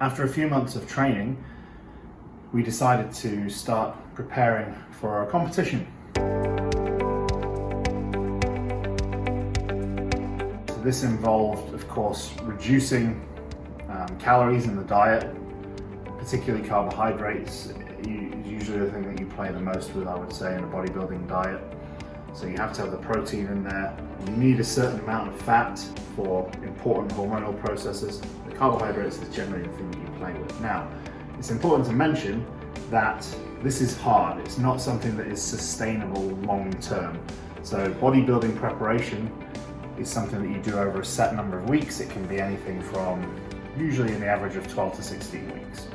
After a few months of training, we decided to start preparing for our competition. So this involved, of course, reducing calories in the diet, particularly carbohydrates. Is usually the thing that you play the most with, I would say, in a bodybuilding diet. So you have to have the protein in there. You need a certain amount of fat for important hormonal processes. The carbohydrates is generally the thing that you play with. Now, it's important to mention that this is hard. It's not something that is sustainable long term. So bodybuilding preparation is something that you do over a set number of weeks. It can be anything from usually in the average of 12 to 16 weeks.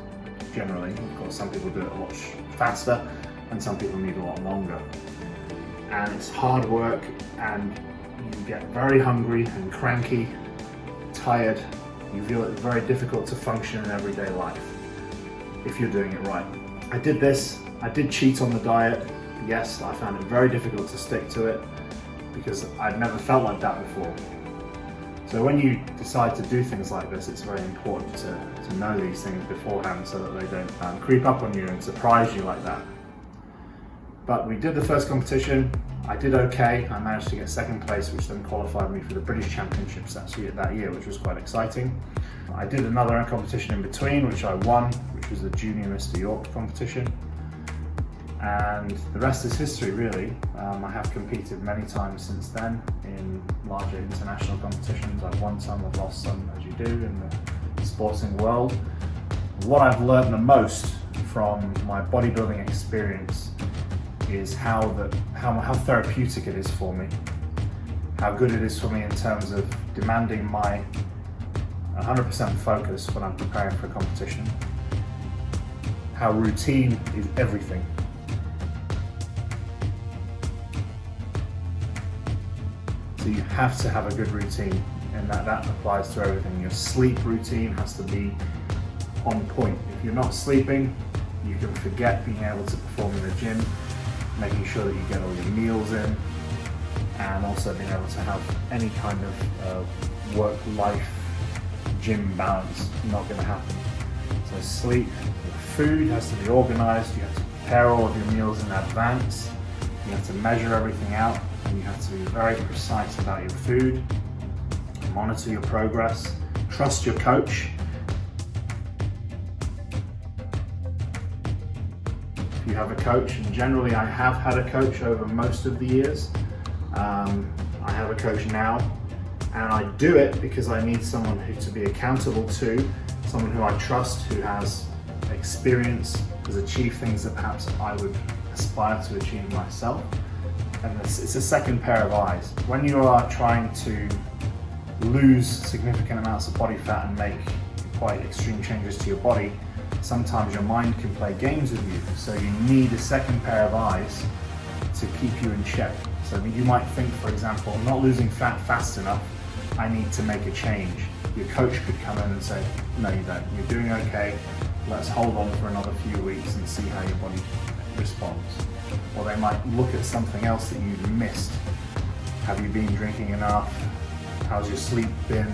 Generally, of course, some people do it a lot faster and some people need a lot longer. And it's hard work, and you get very hungry and cranky, tired. You feel it's very difficult to function in everyday life if you're doing it right. I did this. I did cheat on the diet. Yes, I found it very difficult to stick to it because I'd never felt like that before. So when you decide to do things like this, it's very important to know these things beforehand so that they don't creep up on you and surprise you like that. But we did the first competition. I did okay. I managed to get second place, which then qualified me for the British Championships that year, which was quite exciting. I did another competition in between, which I won, which was the Junior Mr. York competition. And the rest is history, really. I have competed many times since then in larger international competitions. I've won some, I've lost some, as you do in the sporting world. What I've learned the most from my bodybuilding experience is how therapeutic it is for me, how good it is for me in terms of demanding my 100% focus when I'm preparing for a competition, how routine is everything. So you have to have a good routine, and that applies to everything. Your sleep routine has to be on point. If you're not sleeping, you can forget being able to perform in the gym. Making sure that you get all your meals in, and also being able to have any kind of work-life gym balance, not going to happen. So sleep, food has to be organized. You have to prepare all of your meals in advance. You have to measure everything out, and you have to be very precise about your food. Monitor your progress. Trust your coach. You have a coach, and generally I have had a coach over most of the years. I have a coach now, and I do it because I need someone to be accountable to, someone who I trust, who has experience, has achieved things that perhaps I would aspire to achieve myself. And it's a second pair of eyes. When you are trying to lose significant amounts of body fat and make quite extreme changes to your body, sometimes your mind can play games with you, so you need a second pair of eyes to keep you in check. So you might think, for example, I'm not losing fat fast enough, I need to make a change. Your coach could come in and say, no you don't, you're doing okay, let's hold on for another few weeks and see how your body responds. Or they might look at something else that you've missed. Have you been drinking enough? How's your sleep been?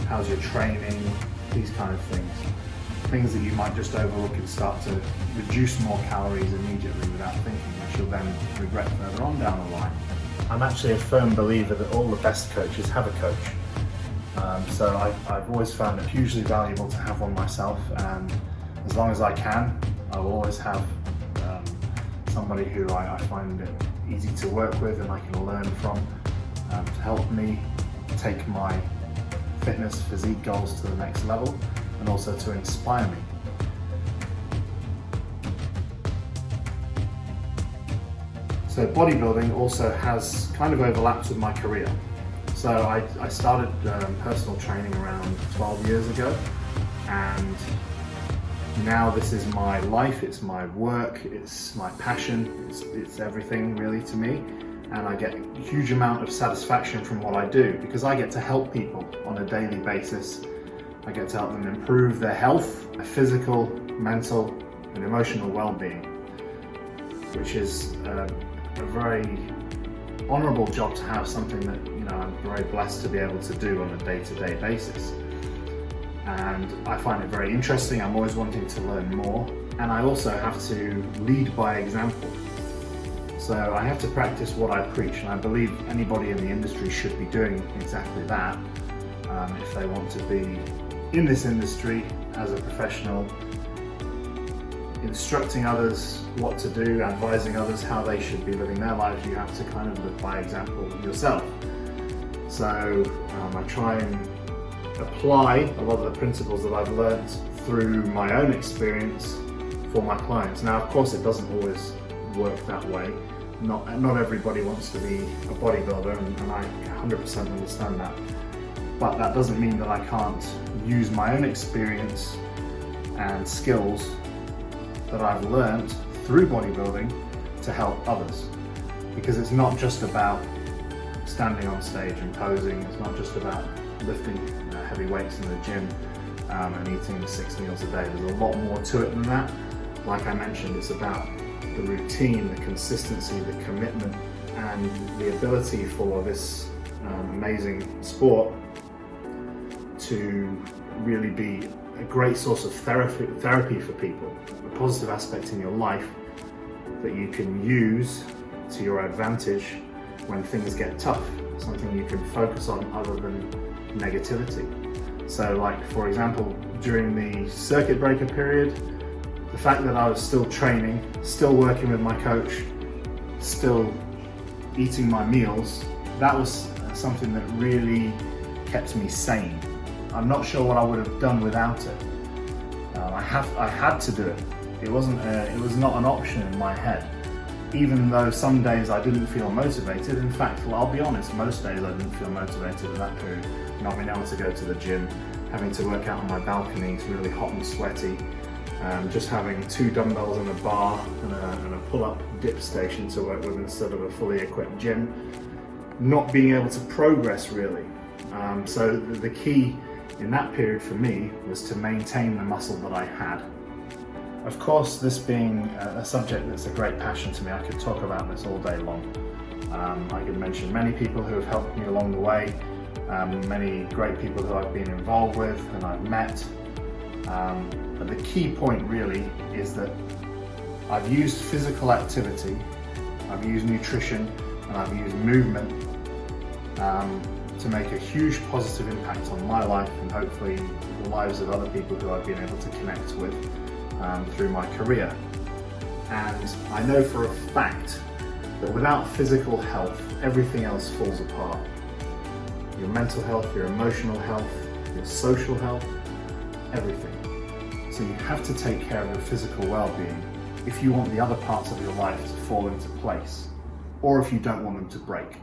How's your training? These kind of things. Things that you might just overlook and start to reduce more calories immediately without thinking, which you'll then regret further on down the line. I'm actually a firm believer that all the best coaches have a coach. So I've always found it hugely valuable to have one myself, and as long as I can, I will always have somebody who I find it easy to work with and I can learn from to help me take my fitness, physique goals to the next level, and also to inspire me. So bodybuilding also has kind of overlapped with my career. So I started personal training around 12 years ago, and now this is my life, it's my work, it's my passion, it's everything really to me. And I get a huge amount of satisfaction from what I do because I get to help people on a daily basis. I get to help them improve their health, their physical, mental, and emotional well-being, which is a very honourable job to have, something that I'm very blessed to be able to do on a day-to-day basis. and I find it very interesting. I'm always wanting to learn more, and I also have to lead by example. So I have to practice what I preach, and I believe anybody in the industry should be doing exactly that if they want to be in this industry as a professional, instructing others what to do, advising others how they should be living their lives. You have to kind of live by example yourself. So I try and apply a lot of the principles that I've learned through my own experience for my clients. Now, of course, it doesn't always work that way. Not everybody wants to be a bodybuilder, and I 100% understand that. But that doesn't mean that I can't use my own experience and skills that I've learned through bodybuilding to help others. Because it's not just about standing on stage and posing, it's not just about lifting heavy weights in the gym and eating 6 meals a day. There's a lot more to it than that. Like I mentioned, it's about the routine, the consistency, the commitment, and the ability for this amazing sport to really be a great source of therapy for people, a positive aspect in your life that you can use to your advantage when things get tough, something you can focus on other than negativity. So like, for example, during the circuit breaker period, the fact that I was still training, still working with my coach, still eating my meals, that was something that really kept me sane. I'm not sure what I would have done without it. I had to do it. It was not an option in my head. Even though some days I didn't feel motivated. In fact, well, I'll be honest, most days I didn't feel motivated in that period. Not being able to go to the gym, having to work out on my balcony, it's really hot and sweaty. Just having 2 dumbbells and a bar and a pull-up dip station to work with instead of a fully equipped gym. Not being able to progress really. So the key in that period for me was to maintain the muscle that I had. Of course, this being a subject that's a great passion to me, I could talk about this all day long. I could mention many people who have helped me along the way, many great people who I've been involved with and I've met. But the key point really is that I've used physical activity, I've used nutrition, and I've used movement to make a huge positive impact on my life and hopefully the lives of other people who I've been able to connect with through my career. And I know for a fact that without physical health, everything else falls apart. Your mental health, your emotional health, your social health, everything. So you have to take care of your physical well-being if you want the other parts of your life to fall into place, or if you don't want them to break.